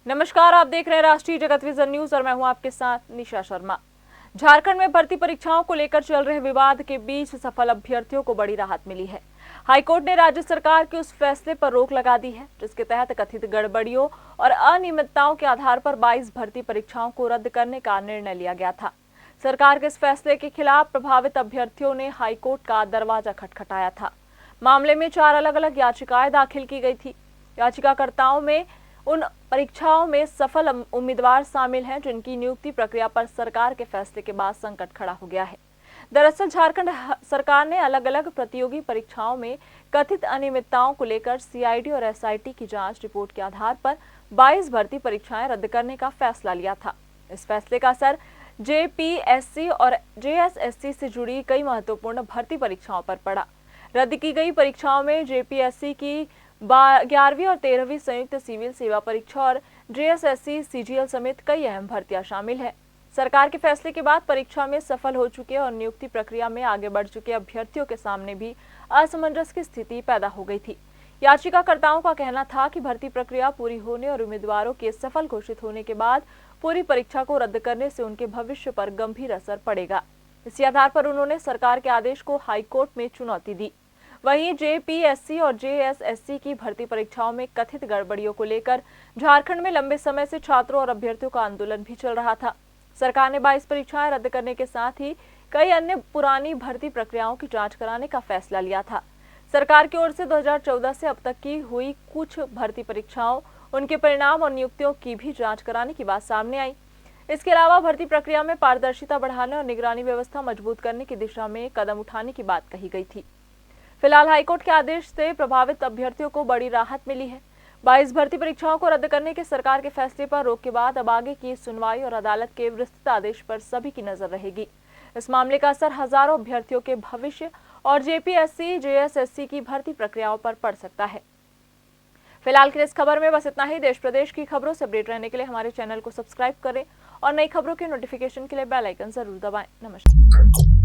नमस्कार, आप देख रहे हैं राष्ट्रीय जगत विजन न्यूज और मैं हूं आपके साथ निशा शर्मा। झारखंड में भर्ती परीक्षाओं को लेकर चल रहे विवाद के बीच सफल अभ्यर्थियों को बड़ी राहत मिली है। हाईकोर्ट ने राज्य सरकार के उस फैसले पर रोक लगा दी है जिसके तहत कथित गड़बड़ियों और अनियमितताओं के आधार पर 22 भर्ती परीक्षाओं को रद्द करने का निर्णय लिया गया था। सरकार के इस फैसले के खिलाफ प्रभावित अभ्यर्थियों ने हाईकोर्ट का दरवाजा खटखटाया था। मामले में 4 अलग अलग याचिकाएं दाखिल की गई थी। याचिकाकर्ताओं में उन परीक्षाओं में सफल उम्मीदवार शामिल हैं जिनकी नियुक्ति प्रक्रिया पर सरकार के फैसले के बाद संकट खड़ा हो गया है। दरअसल झारखंड सरकार ने अलग अलग प्रतियोगी परीक्षाओं में कथित अनियमितताओं को लेकर सीआईडी और एसआईटी की जांच रिपोर्ट के आधार पर 22 भर्ती परीक्षाएं रद्द करने का फैसला लिया था। इस फैसले का असर जेपीएससी और जेएसएससी से जुड़ी कई महत्वपूर्ण भर्ती परीक्षाओं पर पड़ा। रद्द की गई परीक्षाओं में जेपीएससी की 11वीं और 13वीं संयुक्त सिविल सेवा परीक्षा और जेएसएससी सीजीएल समेत कई अहम भर्तियां शामिल हैं। सरकार के फैसले के बाद परीक्षा में सफल हो चुके और नियुक्ति प्रक्रिया में आगे बढ़ चुके अभ्यर्थियों के सामने भी असमंजस की स्थिति पैदा हो गई थी। याचिकाकर्ताओं का कहना था कि भर्ती प्रक्रिया पूरी होने और उम्मीदवारों के सफल घोषित होने के बाद पूरी परीक्षा को रद्द करने से उनके भविष्य पर गंभीर असर पड़ेगा। इसी आधार पर उन्होंने सरकार के आदेश को हाईकोर्ट में चुनौती दी। वहीं जेपीएससी और जेएसएससी की भर्ती परीक्षाओं में कथित गड़बड़ियों को लेकर झारखंड में लंबे समय से छात्रों और अभ्यर्थियों का आंदोलन भी चल रहा था। सरकार ने 22 परीक्षाएं रद्द करने के साथ ही कई अन्य पुरानी भर्ती प्रक्रियाओं की जांच कराने का फैसला लिया था। सरकार की ओर से 2014 से अब तक की हुई कुछ भर्ती परीक्षाओं, उनके परिणाम और नियुक्तियों की भी जाँच कराने की बात सामने आई। इसके अलावा भर्ती प्रक्रिया में पारदर्शिता बढ़ाने और निगरानी व्यवस्था मजबूत करने की दिशा में कदम उठाने की बात कही गई थी। फिलहाल हाईकोर्ट के आदेश से प्रभावित अभ्यर्थियों को बड़ी राहत मिली है। 22 भर्ती परीक्षाओं को रद्द करने के सरकार के फैसले पर रोक के बाद अब आगे की सुनवाई और अदालत के विस्तृत आदेश पर सभी की नजर रहेगी। इस मामले का असर हजारों अभ्यर्थियों के भविष्य और जेपीएससी जेएसएससी की भर्ती प्रक्रियाओं पर पड़ सकता है। फिलहाल की इस खबर में बस इतना ही। देश प्रदेश की खबरों से अपडेट रहने के लिए हमारे चैनल को सब्सक्राइब करें और नई खबरों के नोटिफिकेशन के लिए बेल आइकन जरूर दबाएं। नमस्कार।